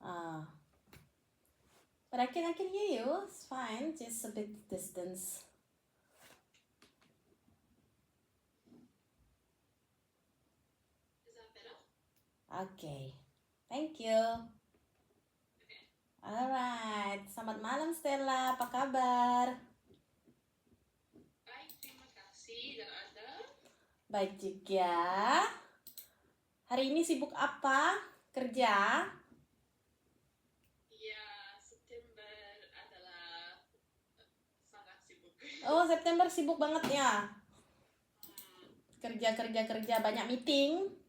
Ah, but I can hear you. It's fine. Just a bit distance. Okay. Thank you. Alright. Selamat malam Stella. Apa kabar? Baik, terima kasih. Dan Anda? Baik juga. Hari ini sibuk apa? Kerja? Ya, September adalah sangat sibuk. Oh, September sibuk banget ya. Hmm, Kerja. Banyak meeting.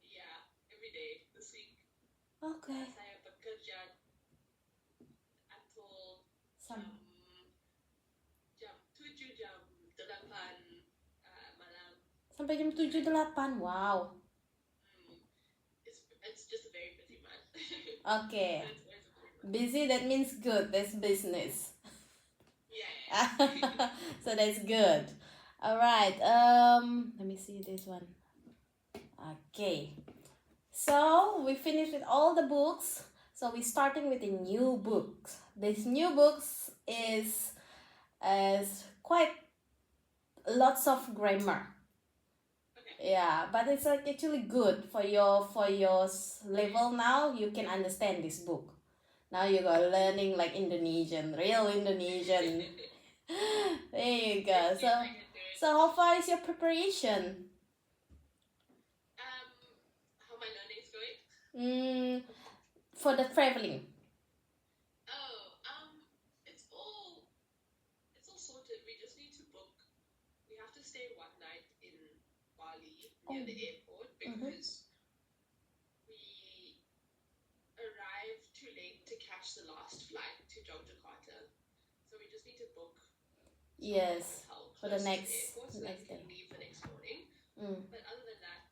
ya, every day this week. Okay. Saya bekerja until Sam- jam 7, jam 8 malam. Sampai jam 7-8. Wow. It's just a very busy month. Okay. It's always a busy month. Busy, that means good. That's business. Yeah. So that's good. Alright. Let me see this one. Okay. So we finished with all the books. So we're starting with a new book. This new books is quite lots of grammar. Okay. Yeah, but it's like actually good for your level now. You can understand this book. Now you are learning like Indonesian, real Indonesian. There you go. Yes, I can do it. So how far is your preparation? How my learning is going? For the traveling. Oh, it's all sorted. We just need to book. We have to stay one night in Bali near the airport because we arrived too late to catch the last flight to Yogyakarta. So we just need to book Yes, hotel for the close to next airport so that we day. can leave the next morning. Mm. But other than that,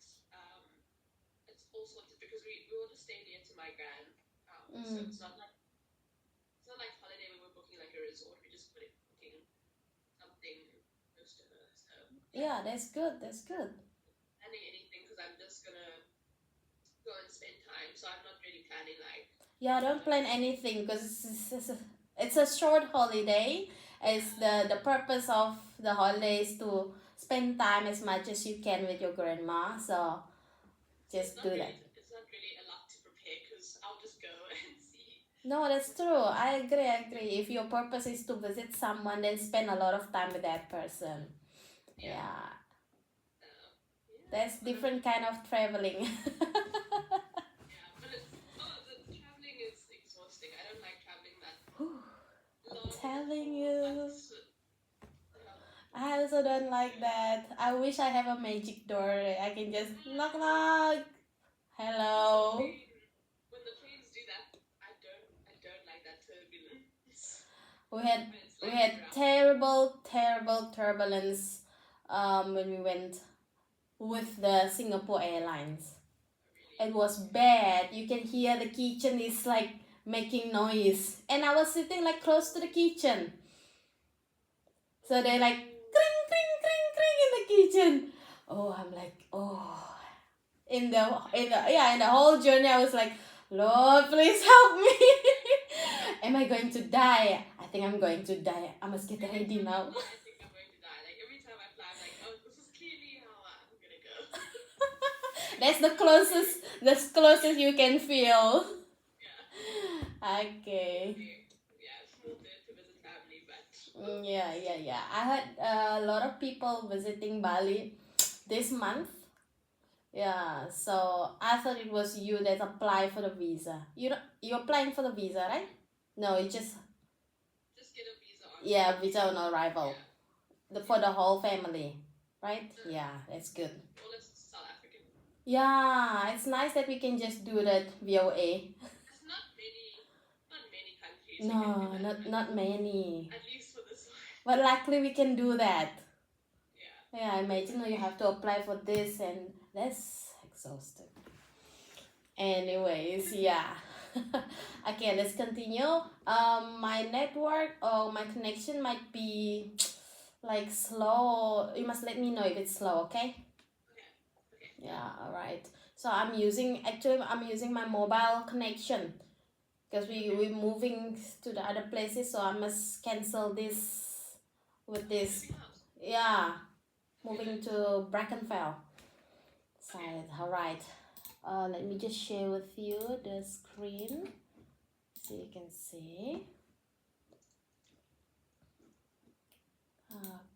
it's all sorted because we will just stay near to my gran. So it's not like holiday where we're booking like a resort. We're just booking something close to her. So Yeah, that's good. That's good. planning anything because I'm just gonna go and spend time. So I'm not really planning like. Yeah, don't plan anything because it's a short holiday. It's the purpose of the holiday is to spend time as much as you can with your grandma. So just do that. It's not really a lot to prepare because I'll just go and see. No, that's true. I agree. If your purpose is to visit someone, then spend a lot of time with that person. Yeah. That's different kind of traveling. Yeah, but the traveling is exhausting. I don't like traveling that long. Telling you. But, I also don't like that. I wish I have a magic door. I can just knock knock. Hello. when the planes do that, I don't like that turbulence. We had terrible turbulence when we went with the Singapore Airlines. It was bad. You can hear the kitchen is like making noise, and I was sitting like close to the kitchen. So they like cring in the kitchen. Oh, I'm like, oh. In the whole journey I was like, Lord, please help me. Am I going to die? I think I'm going to die. I must get ready now. I think I'm going to die. Like every time I fly, I'm like, oh, this is clearly how I'm gonna go. That's the closest you can feel. Yeah. Okay. Yeah, small bit to visit family, but. Yeah. I heard a lot of people visiting Bali this month. Yeah, so I thought it was you that applied for the visa. You're applying for the visa, right? No, you just get a visa on. Yeah, visa on arrival. For the whole family, right? Yeah, that's good. Well, it's South African. Yeah, it's nice that we can just do that VOA. There's not many countries. No, not many. At least for this one. But luckily we can do that. Yeah. Yeah, imagine you have to apply for this and that's exhausting. Anyways, yeah. Okay, let's continue. My network or my connection might be like slow. You must let me know if it's slow, okay? Okay. Yeah, alright. So I'm using my mobile connection because we're moving to the other places, so I must cancel this with this. Moving house. Yeah, moving to Brackenfell side. Alright. Let me just share with you the screen so you can see.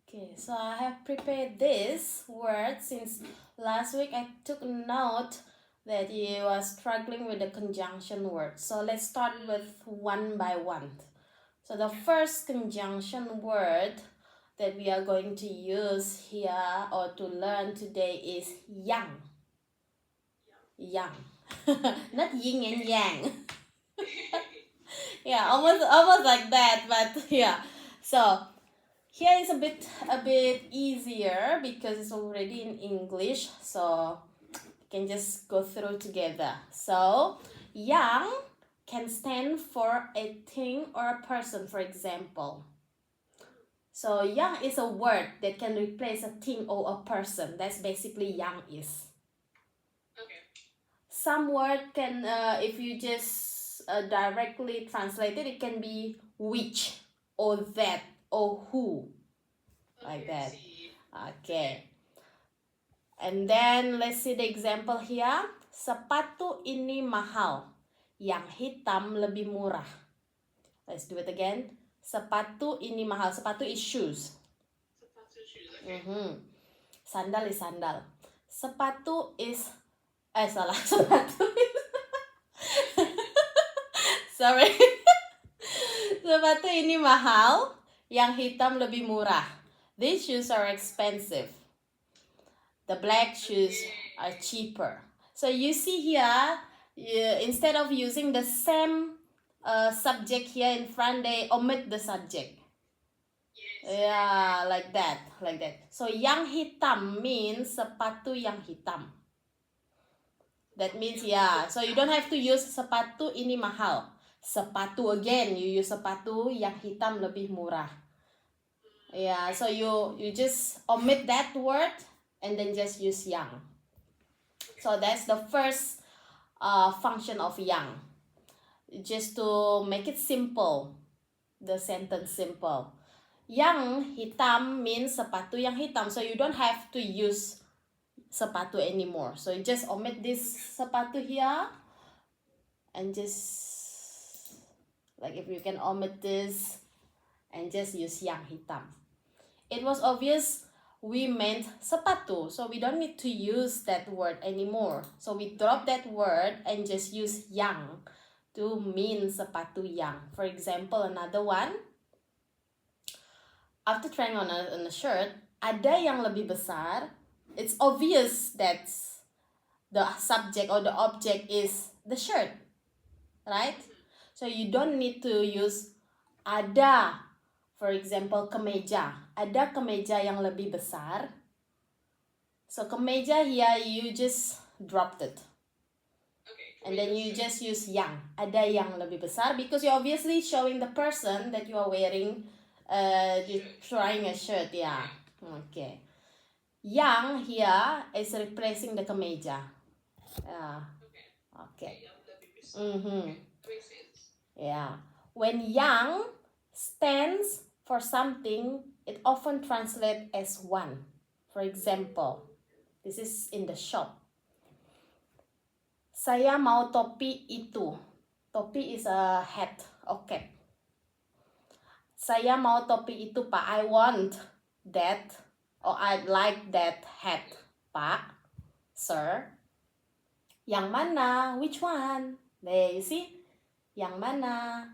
Okay, so I have prepared this word since last week. I took note that you are struggling with the conjunction word. So let's start with one by one. So the first conjunction word that we are going to use here or to learn today is yang. Yang. Not yin and yang. Yeah, almost like that, but yeah. So here is a bit easier because it's already in English, so we can just go through together. So yang can stand for a thing or a person, for example. So yang is a word that can replace a thing or a person. That's basically yang is. Okay. Some word can, if you just directly translate it, it can be which or that or who, like that. Okay. And then let's see the example here. Sepatu ini mahal, yang hitam lebih murah. Let's do it again. Sepatu ini mahal. Sepatu is shoes. Sepatu shoes, okay. Sandal is sandal. Sepatu is salah. Sepatu is sorry. Sepatu ini mahal, yang hitam lebih murah. These shoes are expensive. The black shoes are cheaper. So you see here, instead of using the same subject here in front, they omit the subject. Yes. Yeah, like that. So yang hitam means sepatu yang hitam. That means, yeah, so you don't have to use sepatu ini mahal. Sepatu again, you use sepatu yang hitam lebih murah. Yeah, so you just omit that word and then just use yang. So that's the first function of yang. Just to make it simple, the sentence simple. Yang hitam means sepatu yang hitam, so you don't have to use sepatu anymore. So you just omit this sepatu here and just, like, if you can omit this and just use yang hitam. It was obvious we meant sepatu, so we don't need to use that word anymore. So we drop that word and just use yang to mean sepatu yang. For example, another one. After trying on a shirt, ada yang lebih besar. It's obvious that the subject or the object is the shirt, right? So you don't need to use ada. For example, kemeja. Ada kemeja yang lebih besar. So kemeja here, you just dropped it. Okay. And then you just use yang. Ada yang lebih besar because you're obviously showing the person that you are wearing, you're trying a shirt. Yeah. Okay. Yang here is replacing the kemeja. Okay. Yang lebih besar. Okay. Makes sense. Yeah. When yang stands for something, it often translates as one. For example, this is in the shop. Saya mau topi itu. Topi is a hat or cap. Saya mau topi itu, Pak. I want that, or I'd like that hat, Pak. Sir. Yang mana? Which one? There, you see? Yang mana?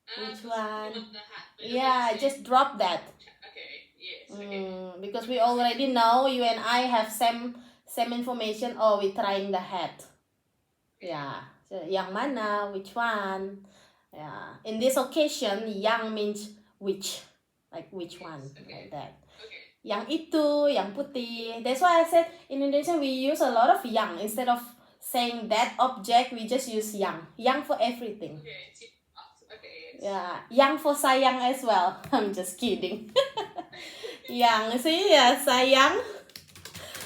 Which one? The hat, Yeah, just drop that. Okay. Yes. Okay. Because we already know you and I have same information. Oh, we're trying the hat. Yeah. So, yang mana? Which one? Yeah. In this occasion, yang means which. Like which one? Okay. Like that. Okay. Yang itu, yang putih. That's why I said in Indonesian we use a lot of yang. Instead of saying that object, we just use yang. Yang for everything. Okay. Okay. Yes. Yeah, yang for sayang as well. I'm just kidding. Yang, see, yeah, sayang.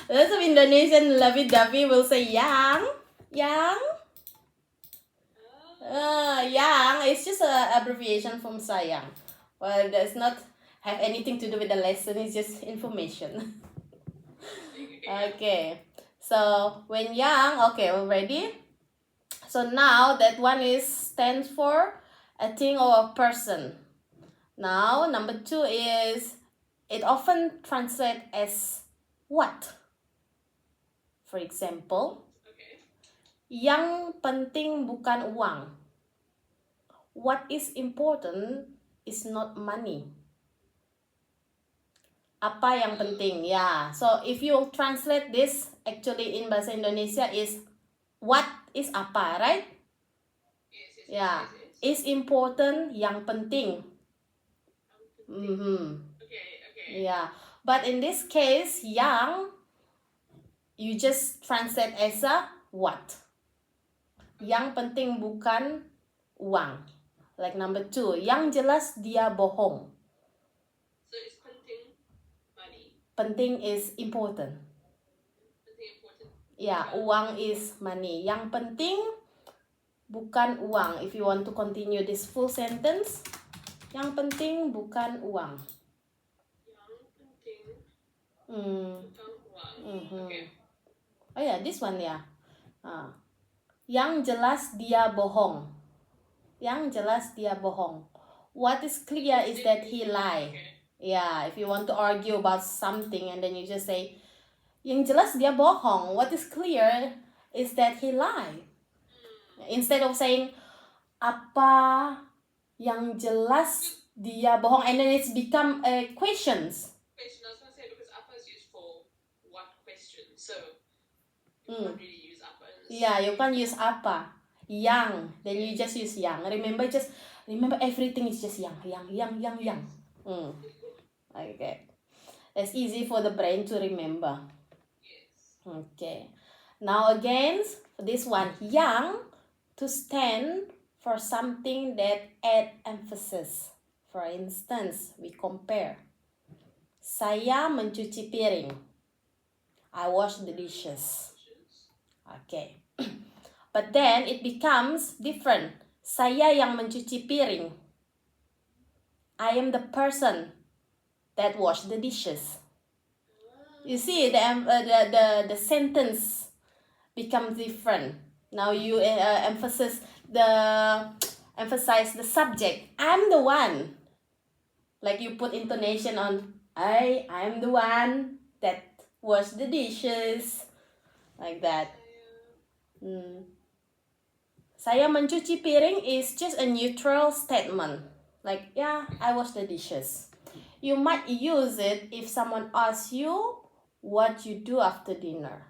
Lots of Indonesian lovey-dovey will say yang. Yang. Yang is just a abbreviation from sayang. Well, it does not have anything to do with the lesson. It's just information. Okay. So when yang, okay, already. So now that one is stands for a thing or a person. Now number 2 is it often translates as what. For example, Okay. yang penting bukan uang. What is important is not money. Apa yang penting? Yeah. So if you translate this actually in bahasa Indonesia is what is apa, right? Yes, yes, Yeah. yes, yes. Is important, yang penting. Okay. Yeah. But in this case, yang you just translate as a what. Yang penting bukan uang. Like number 2, yang jelas dia bohong. So is penting money? Penting is important. Penting important. Yeah, uang is money. Yang penting bukan uang. If you want to continue this full sentence, yang penting bukan uang. Yang penting bukan uang. Okay. Oh yeah, this one ya. Yang jelas dia bohong. Yang jelas dia bohong. What is clear is that he lie. Okay. Yeah, if you want to argue about something and then you just say, yang jelas dia bohong. What is clear is that he lie. Instead of saying, apa yang jelas dia bohong, and then it's become questions. Question. I was going to say because apa is used for what question, so you can't really use apa. Yeah, you can't use apa. Yang, then you just use yang. Remember everything is just yang. Okay. It's easy for the brain to remember. Yes. Okay. Now again, this one, yang, to stand for something that add emphasis. For instance, we compare. Saya mencuci piring. I wash the dishes. Okay. But then it becomes different. Saya yang mencuci piring. I am the person that wash the dishes. You see, the sentence becomes different. Now you emphasize the subject. I'm the one. Like you put intonation on I am the one that wash the dishes. Like that. Saya mencuci piring is just a neutral statement. Like, yeah, I wash the dishes. You might use it if someone asks you what you do after dinner.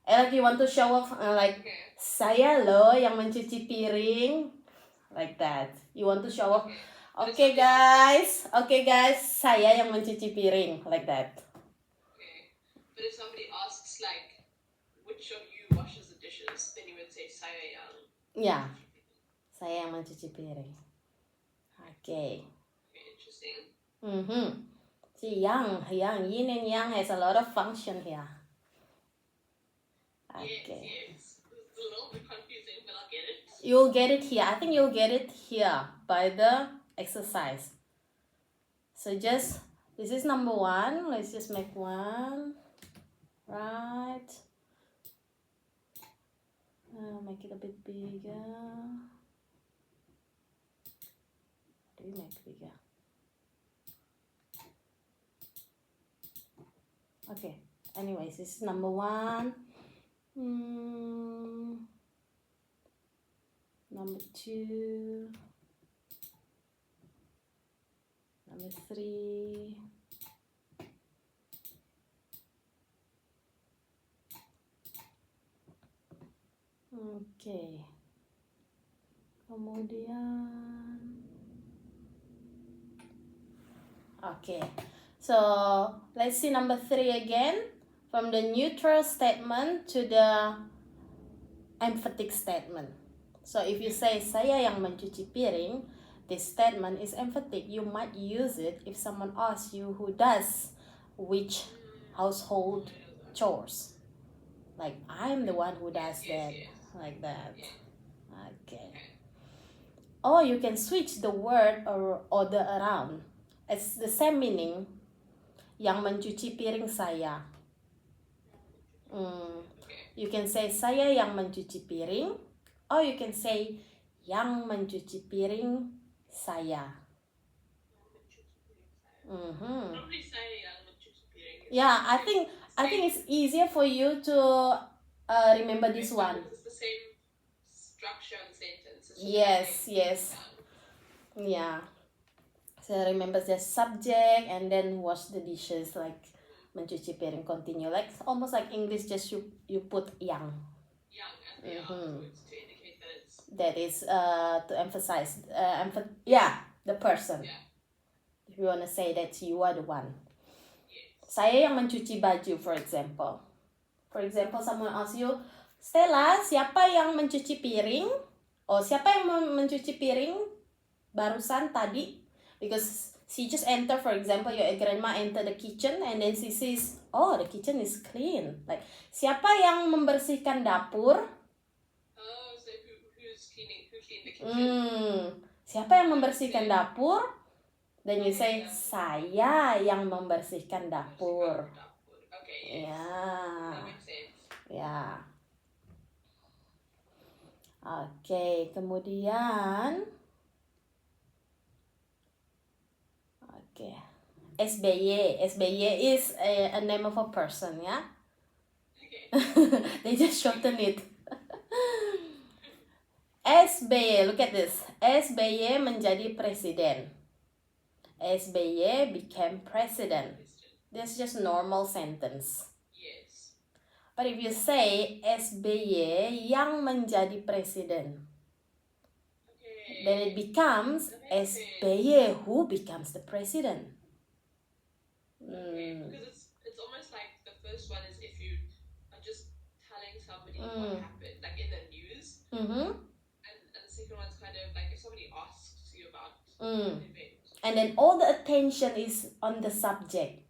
Like you want to show off, saya loh yang mencuci piring. Like that. You want to show off. Okay guys, saya yang mencuci piring. Like that. Okay. But if somebody asks like, which of you washes the dishes, then you would say saya yang. Yeah, saya yang mencuci piring. Okay. Interesting. See, yang, yin and yang has a lot of function here. Okay. Yes. It's a little bit confusing, but I'll get it. You'll get it here. I think you'll get it here by the exercise. So this is number 1. Let's just make one. Right. Make it a bit bigger. Do we make bigger? Okay. Anyways, this is number 1. Number 2. Number 3. Okay. Kemudian. Okay. So let's see number 3 again. From the neutral statement to the emphatic statement. So if you say saya yang mencuci piring, this statement is emphatic. You might use it if someone asks you who does which household chores. Like I'm the one who does Yes, that. yes. Like that. Yeah. Okay. Okay. Or you can switch the word or order around. It's the same meaning. Yang mencuci piring saya. Okay. You can say saya yang mencuci piring, or you can say yang mencuci piring saya. Probably say yang mencuci piring. Yeah, I think it's easier for you to remember this one. It's the same structure of the sentence. It's just Yes, adding yes. down. Yeah. So remember the subject and then wash the dishes, like mencuci piring, continue. Like almost like English, just you put yang. Yang at the afterwards to indicate that it's That is to emphasize the person. Yeah. If you want to say that you are the one. yes. Saya yang mencuci baju, for example. For example, someone asks you, Stella, siapa yang mencuci piring? Oh, siapa yang mencuci piring barusan tadi? Because she just enter, for example, your grandma enter the kitchen and then she sees, oh, the kitchen is clean. Like, siapa yang membersihkan dapur? Oh, so who cleaned the kitchen? Siapa yang membersihkan dapur? Then you say, saya yang membersihkan dapur. Okay, yes. Yeah. That makes sense. Ya. Oke, kemudian SBY. SBY is a name of a person, ya. Okay. They just shorten it. SBY, look at this. SBY menjadi presiden. SBY became president. That's just normal sentence. Yes. But if you say SBY yang menjadi presiden, Okay. then it becomes SBY who becomes the president. Okay. Because it's almost like the first one is if you are just telling somebody what happened, like in the news. And the second one's kind of like if somebody asks you about an event. And then all the attention is on the subject.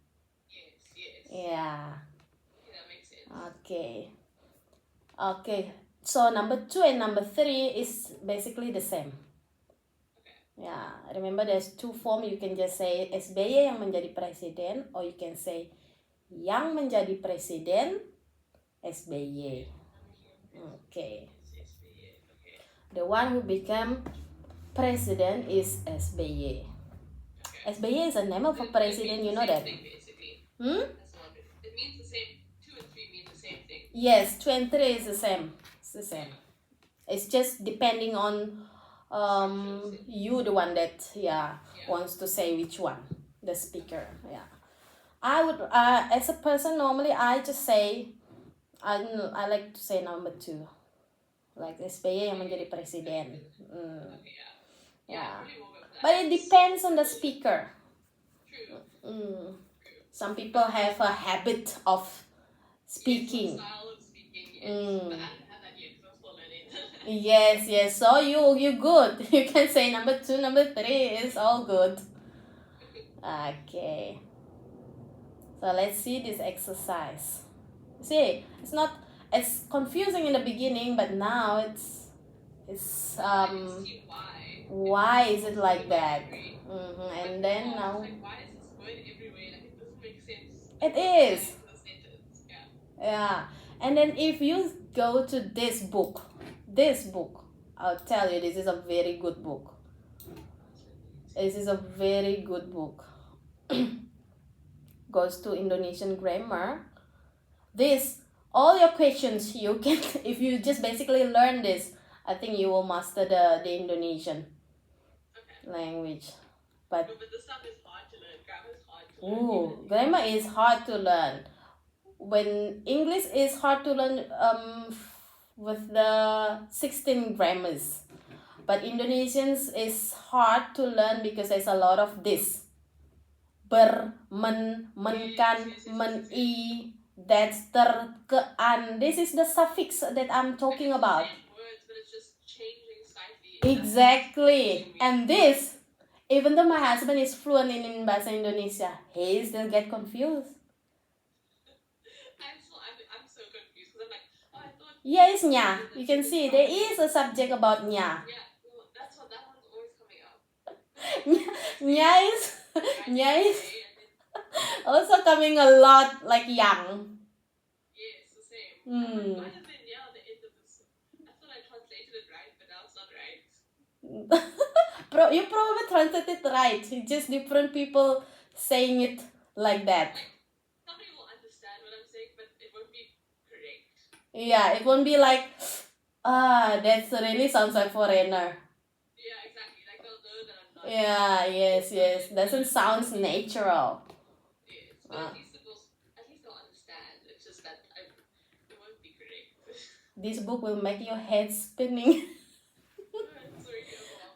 Yes, yes. Yeah. Okay, that makes sense. Okay. So number 2 and number 3 is basically the same. Okay. Yeah. Remember there's 2 forms. You can just say SBY yang menjadi presiden, or you can say yang menjadi presiden SBY. Okay. SBA. Okay. The one who became president is SBY. Okay. SBY is a name of a president, you know that? Thing, basically. Hmm? That's not it. It means the same. 2 and 3 mean the same thing. Yes, 2 and 3 is the same. It's the same. It's just depending on you, the one that wants to say which one, the speaker. Yeah. I would as a person normally I just say I like to say number 2, like SBY yang menjadi presiden. Okay, yeah. Yeah. Probably more of that. But it depends on the speaker. True. Some people have a habit of speaking. Style of speaking, yes. But I haven't had that yet because I'm still learning. Yes. So you good. You can say number 2, number 3 is all good. Okay. So let's see this exercise. See, it's confusing in the beginning, but now it's I can see why is it like that? But And then now like, why is this word everywhere? Like, it doesn't make sense. it is. In the sentence. Yeah. Yeah. And then if you go to this book, I'll tell you, this is a very good book. This is a very good book. Goes to Indonesian grammar. All your questions you can, if you just basically learn this, I think you will master the Indonesian language. But No, but the stuff is hard to learn. Grammar is hard to learn. grammar is hard to learn. When English is hard to learn with the 16 grammars. But Indonesians is hard to learn because there's a lot of this. Ber, men, menkan, men-i, that's, ter, ke, an. This is the suffix that I'm talking about. Words, but it's just changing slightly. Exactly. And this, even though my husband is fluent in Bahasa Indonesia, he still get confused. I'm Yeah, it's nya. You can see there is a subject about nya. Yeah, well, that's what that one's always coming up. Nya is nya is Say, and then, also coming a lot like yang. yes, the same. Hmm. Why is it yeah at the end of this? I thought I translated it right, but now it's not right. You probably translated it right. It's just different people saying it like that. Somebody will understand what I'm saying, but it won't be correct. Yeah, it won't be like, that's really sounds like foreigner. Yeah, exactly. Like they'll know that I'm not. Yeah, yes. Doesn't sound natural. Yes, but at least they'll understand. It's just that it won't be correct. This book will make your head spinning. It's already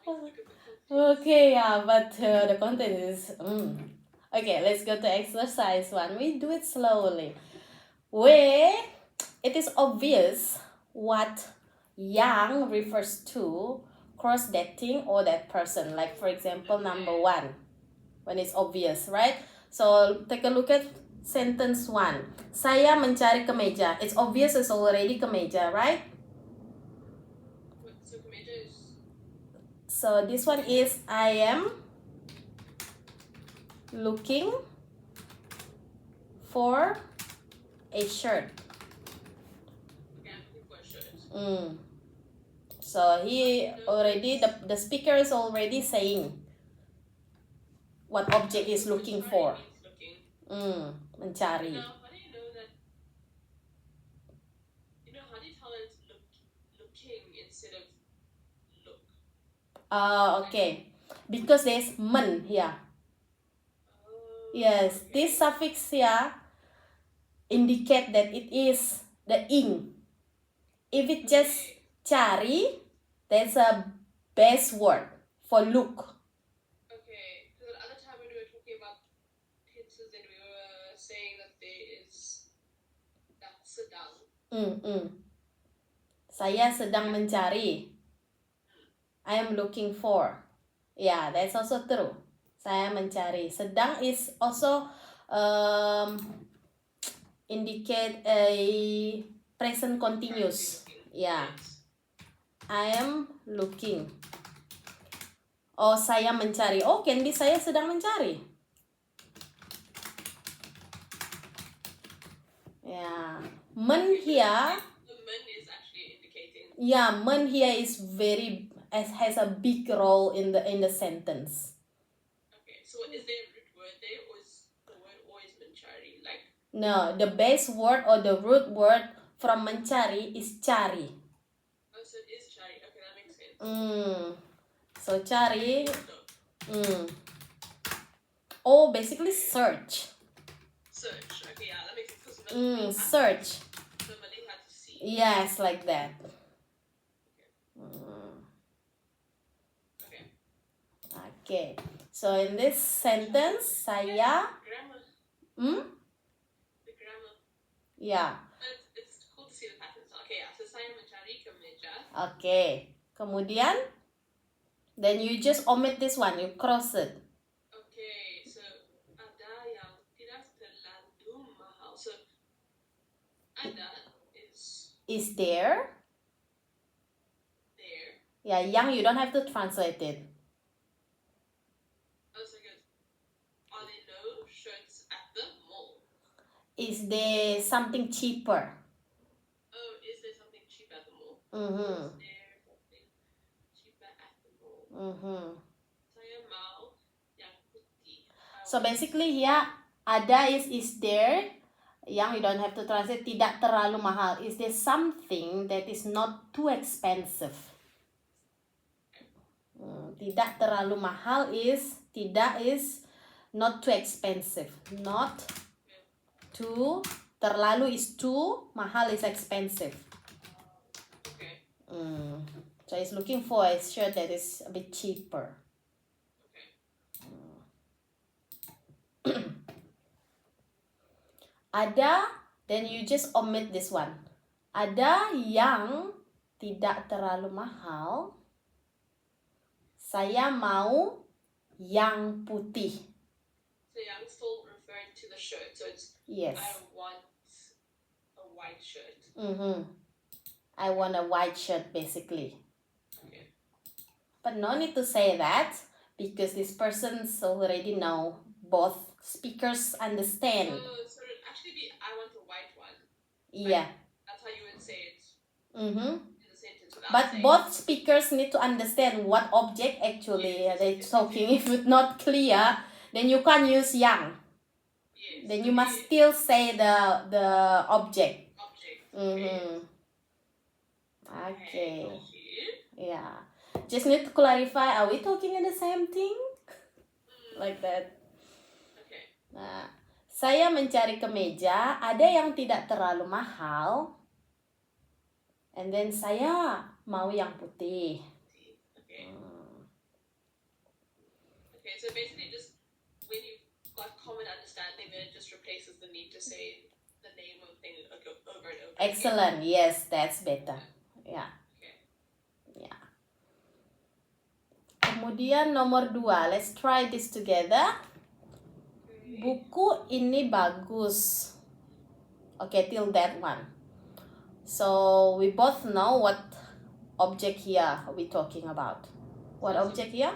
overwhelming to look at the content. Okay, yeah, but the content is. Okay, let's go to exercise 1. We do it slowly. Where it is obvious what yang refers to cross dating or that person. Like for example, number 1, when it's obvious, right? So take a look at sentence 1. Saya mencari kemeja. It's obvious, it's already kemeja, right? So kemeja is So this one is I am looking for a shirt. okay. I'm looking for a shirt. So he already the speaker is already saying what object is looking for. Looking. Mencari. Now, how do you know that? How do you tell it's looking instead of look? Okay. Because there's men here. Yes, Okay. this suffix here indicate that it is the ing. If it just cari, that's a best word for look. Okay, because the other time when we were talking about tenses and we were saying that there is that sedang. Saya sedang mencari. I am looking for. Yeah, that's also true. Saya mencari. Sedang is also indicate a present continuous. Yeah. I am looking. Oh, saya mencari. Oh, can be saya sedang mencari. Yeah. Men here. The men is actually indicating. Yeah, men here is has a big role in the sentence. Okay, so is there a root word there, or is the word always mencari? Like. No, the base word or the root word from mencari is cari. Oh, so it is cari. Okay, that makes sense. So cari. Oh, basically search. Search. Okay, yeah, that makes sense. Search. Somebody had to see. Yes, like that. Okay. So in this sentence, saya. Grammar. The grammar. Yeah. It's cool to see the patterns. Okay, yeah. So saya mencari kemeja. Okay. Kemudian, then you just omit this one. You cross it. Okay, so ada yang tidak terlalu mahal. So ada Is there. Yeah, yang you don't have to translate it. Oh, so good. Are there no shirts at the mall? Is there something cheaper? Oh, is there something cheap at the mall? Is there something cheaper at the mall? Saya mau yang putih. So basically here, ada is there. Yang you don't have to translate, tidak terlalu mahal. Is there something that is not too expensive? Tidak terlalu mahal is, tidak is not too expensive. Not too, terlalu is too, mahal is expensive. Okay. So he's looking for a shirt that is a bit cheaper. Okay. Ada, then you just omit this one. Ada yang tidak terlalu mahal. Saya mau yang putih. So yang still referring to the shirt. So it's Yes. I want a white shirt. I want a white shirt basically. Okay. But no need to say that because this person's already know both speakers understand. So it would actually be I want a white one. Yeah. That's how you would say it Mm-hmm. in the sentence without But saying both speakers need to understand what object actually they're talking. If it's not clear, then you can't use yang. Yes. Then you must still say the object. Okay. Okay. Thank you. Yeah. Just need to clarify, are we talking in the same thing? Like that. Okay. Nah, saya mencari kemeja, ada yang tidak terlalu mahal. And then saya mau yang putih. Okay. Okay, so basically just when you've got common understanding, then it just replaces the need to say the name of the thing over and over. Excellent. Again. Yes, that's better. Yeah. Okay. Yeah. Kemudian nomor 2, let's try this together. Buku ini bagus. Okay, till that one. So we both know what object here we talking about. What object here?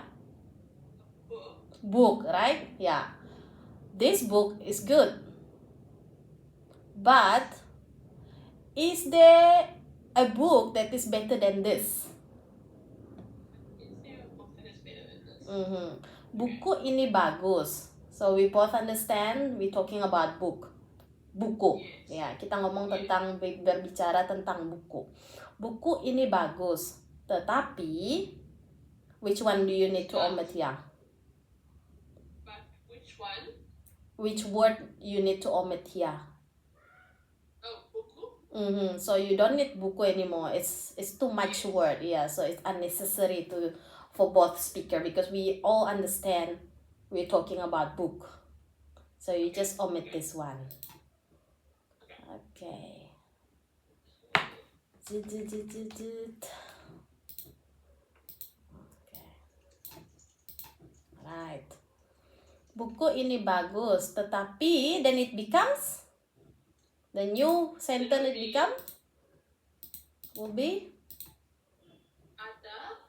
Book, right? Yeah. This book is good. But is there a book that is better than this? Is there a book that is better than this? Buku ini bagus. So we both understand we talking about book. Buku. Yes. Ya, kita ngomong tentang berbicara tentang buku. Buku ini bagus. Tetapi which one do you need to omit here? But which one? Which word you need to omit here? Oh, buku. So you don't need buku anymore. It's too much word. Yeah, so it's unnecessary for both speaker because we all understand we're talking about book. So you just omit this one. Okay. Okay. Right. Buku ini bagus, tetapi then it becomes the new sentence it become will be Ada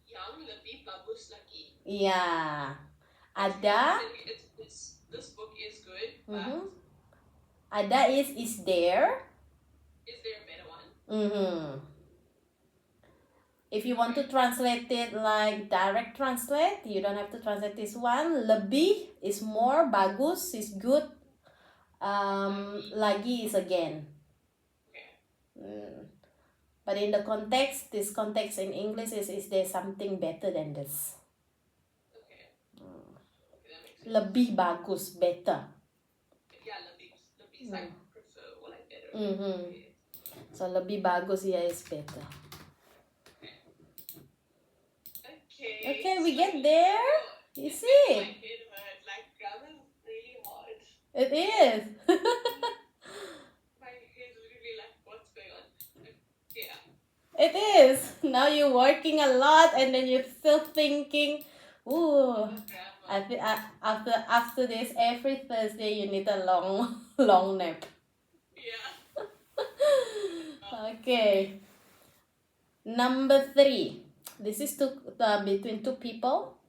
yang lebih bagus lagi. yeah. Ada this book is good, but ada is there. Is there a better one? If you want to translate it like direct translate, you don't have to translate this one. Lebih is more, bagus is good, lagi is again. But in the context, this context in English is there something better than this? Okay. Okay, that makes sense. Lebih bagus, better. Yeah, lebih is like prefer or like better. So lebih bagus yeah is better. Okay, we get there. You see? My head hurt. Like grammar is really hard. It is. My head is really like, what's going on? Yeah. It is. Now you're working a lot and then you're still thinking, ooh. I think after this, every Thursday you need a long nap. Yeah. Okay. Number 3. This is between two people,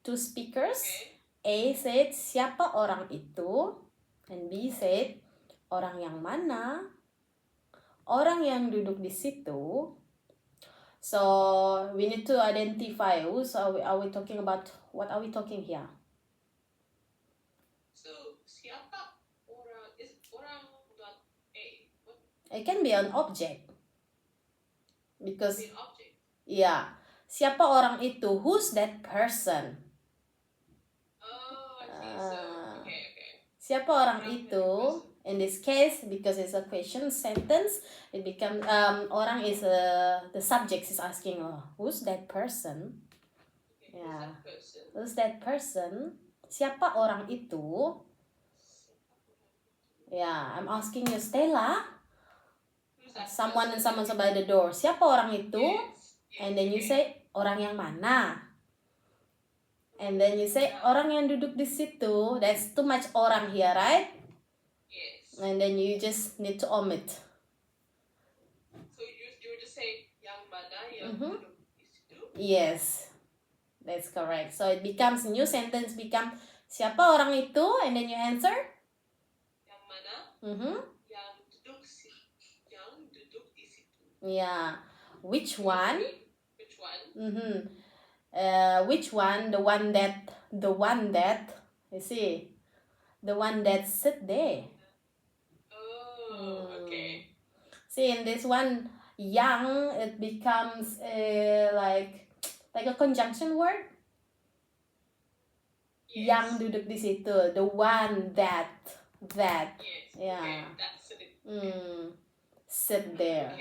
two speakers. Okay. A said, siapa orang itu? And B said, orang yang mana? Orang yang duduk di situ. So we need to identify who's are we talking about? What are we talking here? So siapa orang is orang dot A. What? It can be an object. Because An object. yeah, siapa orang itu? Who's that person? Oh, I see. So okay. Siapa orang itu? In this case, because it's a question sentence, it becomes orang is the subject is asking, who's that person? Okay, Yeah. who's Who's that person? Siapa orang itu? Yeah, I'm asking you, Stella. Who's that Someone person? by the door. Siapa orang itu? Yes. And then you say orang yang mana? And then you say orang yang duduk di situ. That's too much orang here, right? Yes. And then you just need to omit. So you use duduk di situ. Yes, that's correct. So it becomes new sentence become siapa orang itu, and then you answer. Yang mana? Mm-hmm. Yang duduk di situ. Yeah. Which one? Which one? Mm-hmm. Which one? The one that. You see, the one that sit there. Oh, okay. See, in this one, yang, it becomes like a conjunction word. Yes. Yang duduk di situ. The one that. Yes. Yeah. Okay, that's it. Sit there.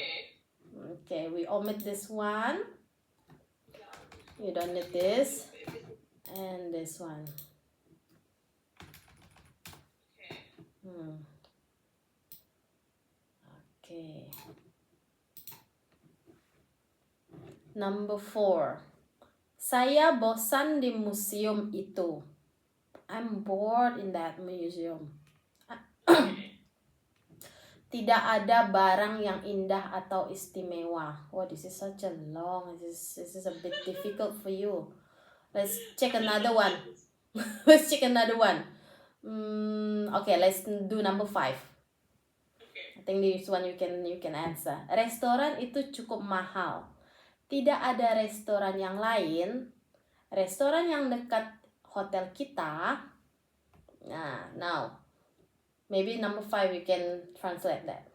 Okay. We omit this one. Yang. You don't need this. And this one. Okay. Okay. Number 4. Saya bosan di museum itu. I'm bored in that museum. Tidak ada barang yang indah atau istimewa. Oh, this is such a long. This is a bit difficult for you. Let's check another one. Okay, let's do number 5. Okay. I think this one you can answer. Restoran itu cukup mahal. Tidak ada restoran yang lain. Restoran yang dekat hotel kita. Nah, now maybe number 5 you can translate that.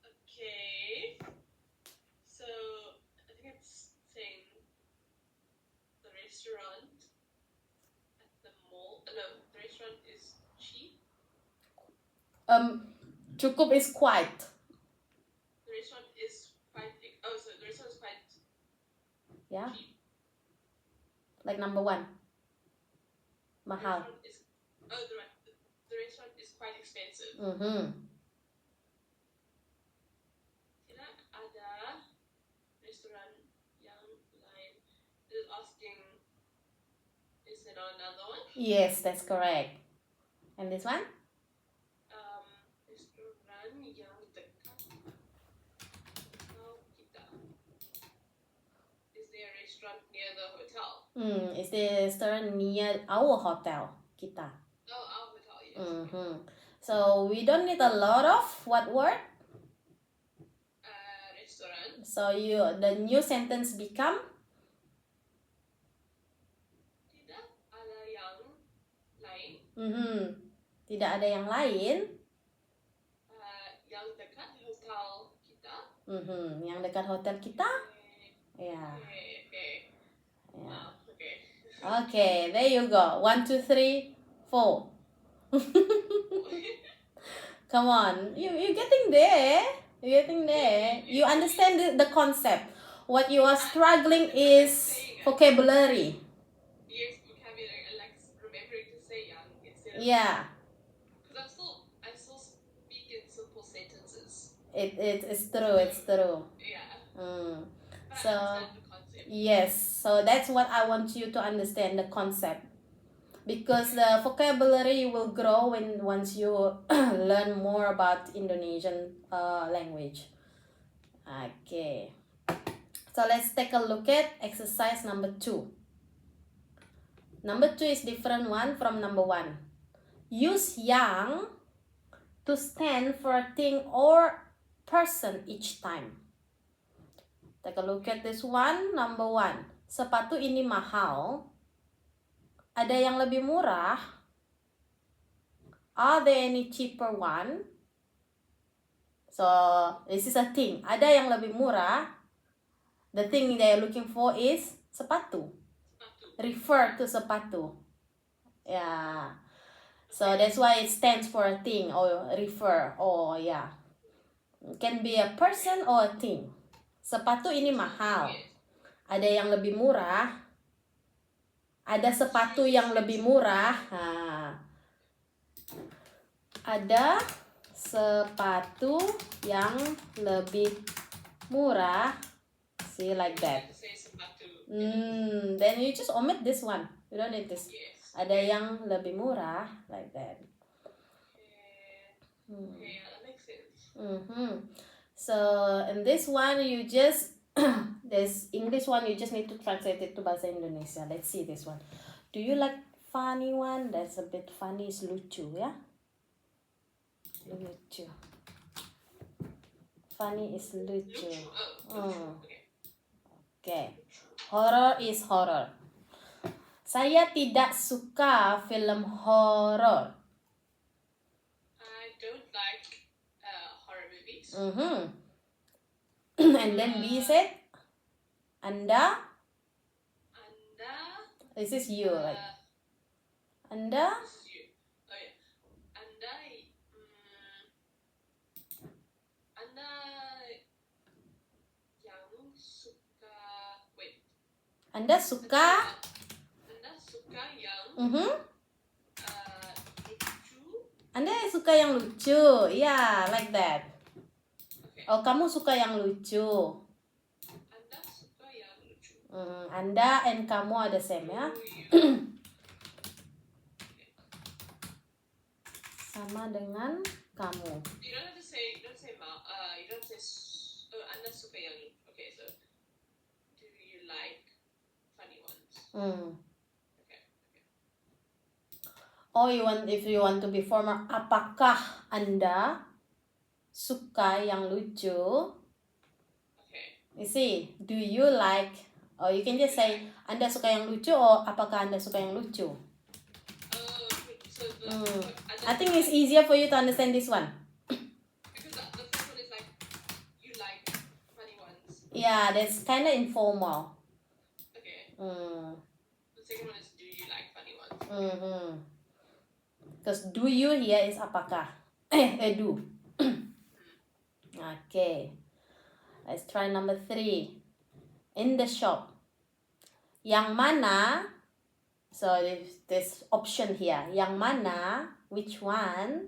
Okay. So I think it's saying the restaurant at the mall. No, the restaurant is cheap. Cukup is quite. The restaurant is quite. Oh, so the restaurant is quite. Yeah. Cheap. Like number 1. Mahal. The restaurant is quite expensive. Tidak ada restoran yang lain. It is asking, is there another one? Yes, that's correct. And this one? Restoran yang dekat hotel kita. Is there a restaurant near the hotel? Is the restaurant near our hotel kita? Oh, our hotel, yes. So we don't need a lot of what word? Restaurant. So the new sentence become? Tidak ada yang lain. Tidak ada yang lain. Yang dekat hotel kita. Yang dekat hotel kita? Yeah. Okay. Yeah. Okay. Okay, there you go. 1, 2, 3, 4. Come on, you're getting there. You understand the concept. What you are struggling is vocabulary. Yes, vocabulary, like remembering to say yang instead of. Yeah. Because I still speak in simple sentences. It's true. Yeah. But So I understand the concept. yes, so that's what I want you to understand, the concept. Because the vocabulary will grow once you learn more about Indonesian language. Okay. So let's take a look at exercise number 2. Number 2 is different one from number 1. Use yang to stand for a thing or person each time. Take a look at this one. Number 1. Sepatu ini mahal. Ada yang lebih murah? Are there any cheaper one? So, this is a thing. Ada yang lebih murah. The thing they are looking for is sepatu. Refer to sepatu. Yeah. So, that's why it stands for a thing or refer. Oh, yeah. It can be a person or a thing. Sepatu ini mahal. Ada yang lebih murah. Ada sepatu yang lebih murah. Ada sepatu yang lebih murah. See, like that. Then you just omit this one. You don't need this. Ada yang lebih murah, like that. Okay, that makes sense. So in this one, you just This English one, you just need to translate it to bahasa Indonesia. Let's see this one. Do you like funny one? That's a bit funny. Is lucu, ya? Lucu. Funny is lucu. Okay. Horror is horror. Saya tidak suka film horor. I don't like horror movies. And then B said, Anda. This is you, right? Anda. This is you. Oh yeah. Anda yang suka. Wait. Anda suka. Anda suka yang lucu. Anda suka yang lucu. Yeah, like that. Okay. Oh, kamu suka yang lucu. Anda suka yang lucu. Anda and kamu are the same, ya? Sama dengan kamu. You don't have to say. You don't say Anda suka yang lucu. Okay, so do you like funny ones? Okay. Oh, if you want to be formal, apakah Anda suka yang lucu? Okay. You see, do you like? Or you can just say Anda suka yang lucu, or apakah Anda suka yang lucu? So I think it's easier for you to understand this one. Because the first one is like you like funny ones. Yeah, that's kind of informal. Okay. The second one is do you like funny ones? Because do you here is apakah? Do. Okay. Let's try number 3. In the shop. Yang mana? So this option here. Yang mana? Which one?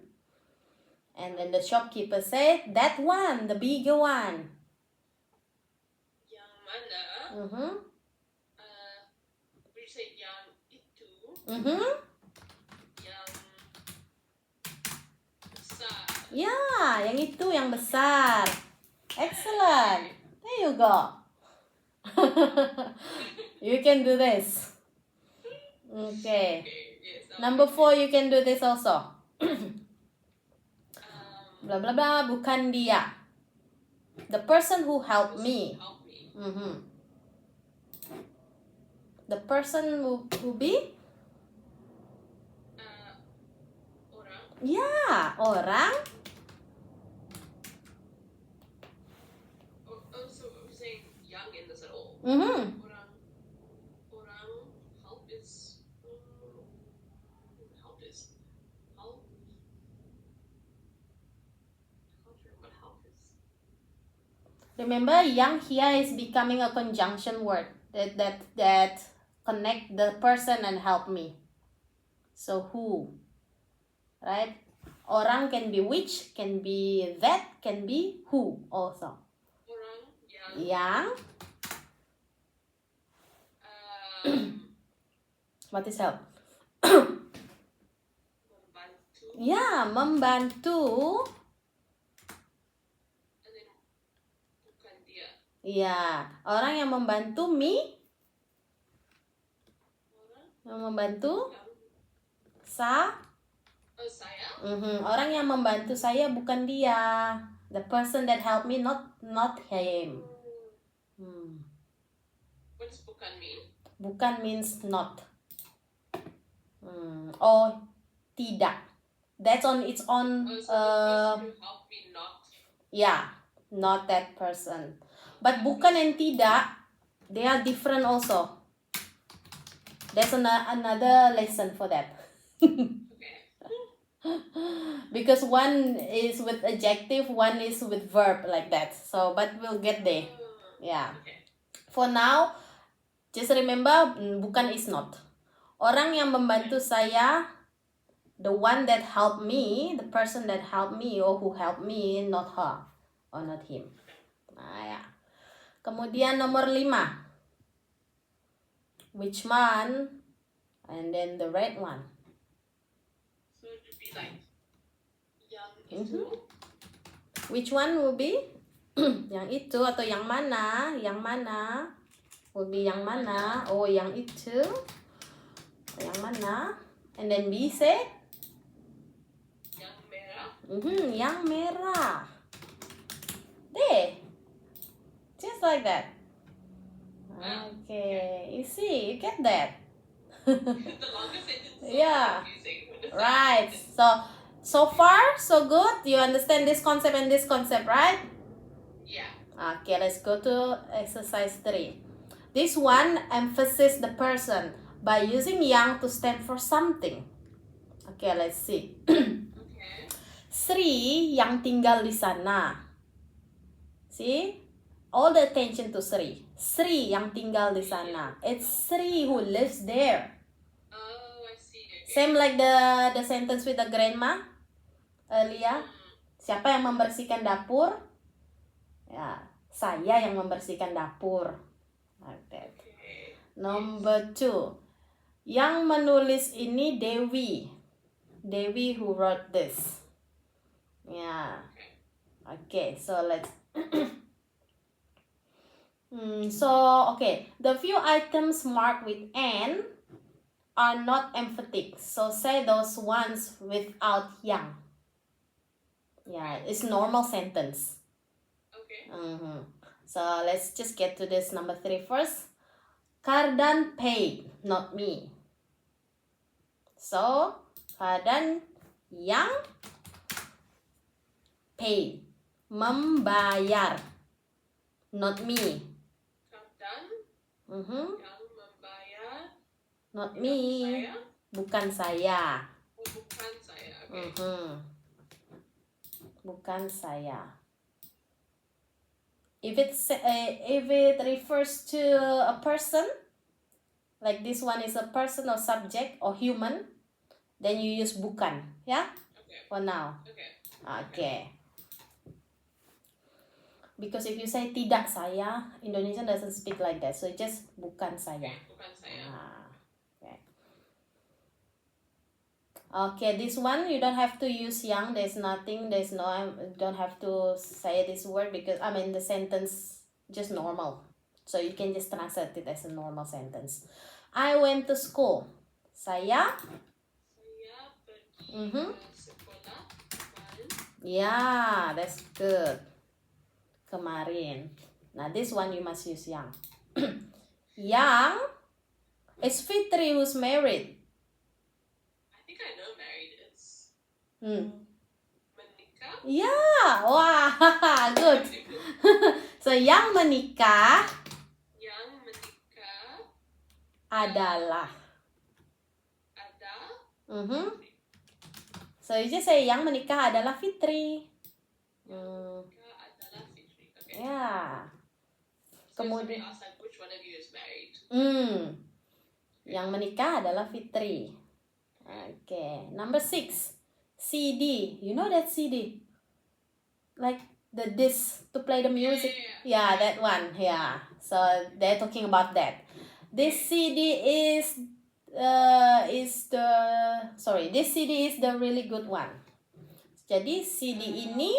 And then the shopkeeper said, that one, the bigger one. Yang mana? Would you say yang itu? Yang besar. Yeah, yang itu yang besar. Excellent. There you go. You can do this. Okay. Yes. Number 4, you can do this also. Blah blah blah. Bukan dia. The person who helped me. The person who be? Orang. Yeah, orang. So we're saying young in this at all. Orang help is help. I can't remember what help is. Remember, yang here is becoming a conjunction word that connect the person and help me. So who, right? Orang can be which, can be that, can be who also. Orang Yang. What is help? Membantu. Ya, membantu. And then bukan dia. Ya, orang yang membantu me. Orang Yang membantu saya. Orang yang membantu saya bukan dia. The person that helped me, not him. What does bukan mean? Bukan means not. Oh, tidak. That's on its own. So the person who helped me not. Yeah, not that person. But bukan and tidak, they are different also. There's another lesson for that. Okay. Because one is with adjective, one is with verb, like that. So, but we'll get there. Yeah. Okay. For now, just remember, bukan is not. Orang yang membantu saya, the one that helped me, the person that helped me or who helped me, not her or not him. Nah, ya. Kemudian nomor 5. Which one? And then the red one. So it would be like yang itu. Which one will be? Yang itu atau yang mana? Yang mana? Will be yang mana? Oh, yang itu. Yang mana? And then B say? Yang merah. Yang merah. There. Just like that. Okay. You see, you get that. The longest sentence is so Yeah. confusing. Right. So far, so good. You understand this concept and this concept, right? Yeah. Okay, let's go to exercise 3. This one emphasizes the person by using yang to stand for something. Okay, let's see. Okay. Sri yang tinggal di sana. See? All the attention to Sri. Sri yang tinggal di sana. It's Sri who lives there. Oh, I see. Okay. Same like the sentence with the grandma earlier. Siapa yang membersihkan dapur? Ya, saya yang membersihkan dapur. Like that. Okay. Number 2. Yang menulis ini Dewi. Dewi who wrote this. Yeah. Okay, so let's the few items marked with N are not emphatic. So say those ones without yang. Yeah, it's normal sentence. Okay. So let's just get to this number 3 first. Kardan paid, not me. So Kardan yang paid, membayar, not me. Kardan yang membayar. Not me. Saya. Bukan saya. Oh, bukan saya. Okay. Bukan saya. If it refers to a person, like this one is a person or subject or human, then you use bukan, yeah? Okay. For now. Okay. Because if you say tidak saya, Indonesian doesn't speak like that, so just bukan saya. Okay. Bukan saya. Okay, this one you don't have to use yang. There's nothing. Don't have to say this word because the sentence just normal. So you can just translate it as a normal sentence. I went to school. Saya pergi ke sekolah kemarin. Yeah, that's good. Kemarin. Now this one you must use yang. Yang is Fitri who's married. I think I know married. It's menikah. Yeah, wah, good. So yang menikah adalah. So you just say yang menikah adalah Fitri. Menikah adalah Fitri. Okay. Yeah. So Kemudian somebody asked like which one of you is married? Yang menikah adalah Fitri. Okay. Number 6. CD. You know that CD? Like the disc to play the music. Yeah, that one. Yeah. So they're talking about that. This CD is the really good one. Jadi CD ini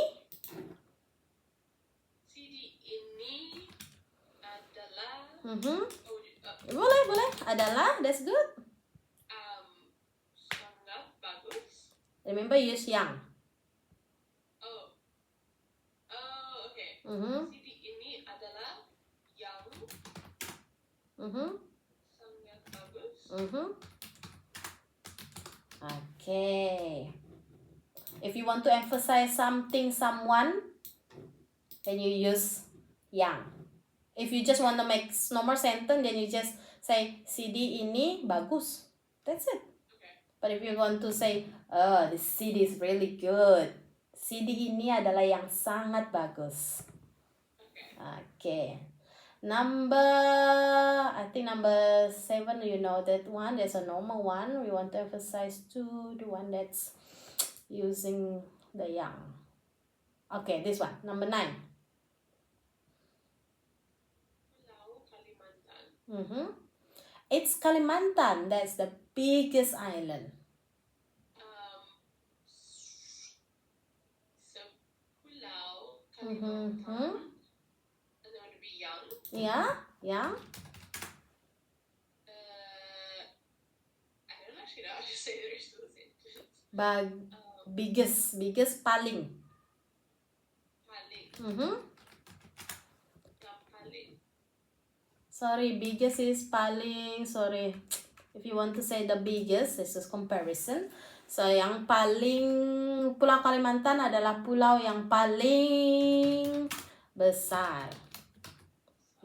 adalah boleh adalah, that's good. Sangat bagus. Remember use yang. Okay. CD ini adalah yang sangat bagus. Okay. If you want to emphasize something, someone, then you use yang. If you just want to make normal sentence, then you just say CD ini bagus. That's it. Okay. But if you want to say, the CD is really good. CD ini adalah yang sangat bagus. Okay. I think number 7, you know that one. There's a normal one. We want to emphasize to the one that's using the yang. Okay, this one. Number 9. Pulau Kalimantan. It's Kalimantan. That's the biggest island. So Pulau And we want Mm-hmm. fun. And they want to be young. Yeah, yeah. I don't actually know how to say the rest of the sentence. Biggest paling. Paling. Mm-hmm. Yang paling. Sorry, biggest is paling. Sorry. If you want to say the biggest, this is comparison. So, yang paling Pulau Kalimantan adalah pulau yang paling besar.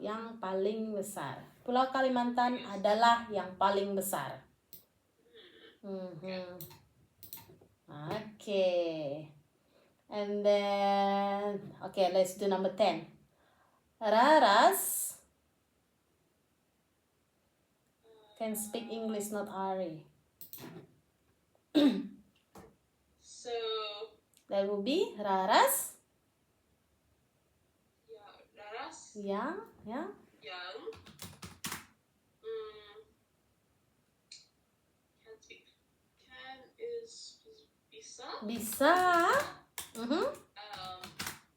Yang paling besar. Pulau Kalimantan adalah yang paling besar. Mm-hmm. Okay. And then, okay, let's do number 10. Raras can speak English, not Ari. So, That will be Raras. yeah, Raras. Yeah, yeah. Young. Can't speak. Can is bisa. Bisa. Mm-hmm.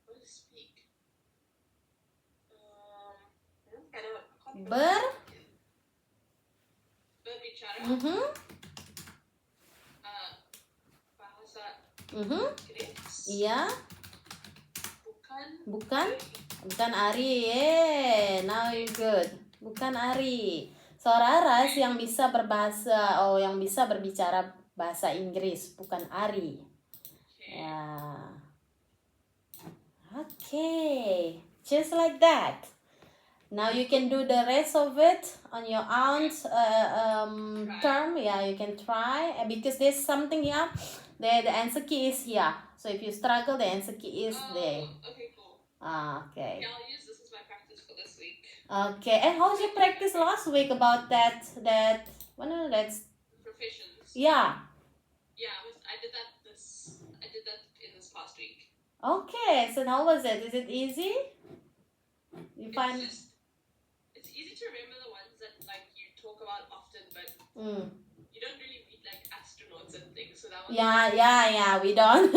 What is speak? I don't berbicara. Mm-hmm. Bahasa Mm-hmm. Inggris. Iya. Bukan Ari. Yeah, now you good. Bukan Ari. So Raras yang bisa yang bisa berbicara bahasa Inggris, bukan Ari. Okay. Yeah. Okay, just like that. Now you can do the rest of it on your own term. Yeah, you can try because there's something here. The answer key is here. So if you struggle, the answer key is there. Okay, cool. Okay. Yeah, I'll use this as my practice for this week. Okay. And how's your practice last week about that's Professions. yeah. Yeah, I did that in this past week. Okay. So how was it? Is it easy? You find It's easy to remember the ones that like you talk about often, but you don't really meet like astronauts and things. So that one. Yeah, we don't.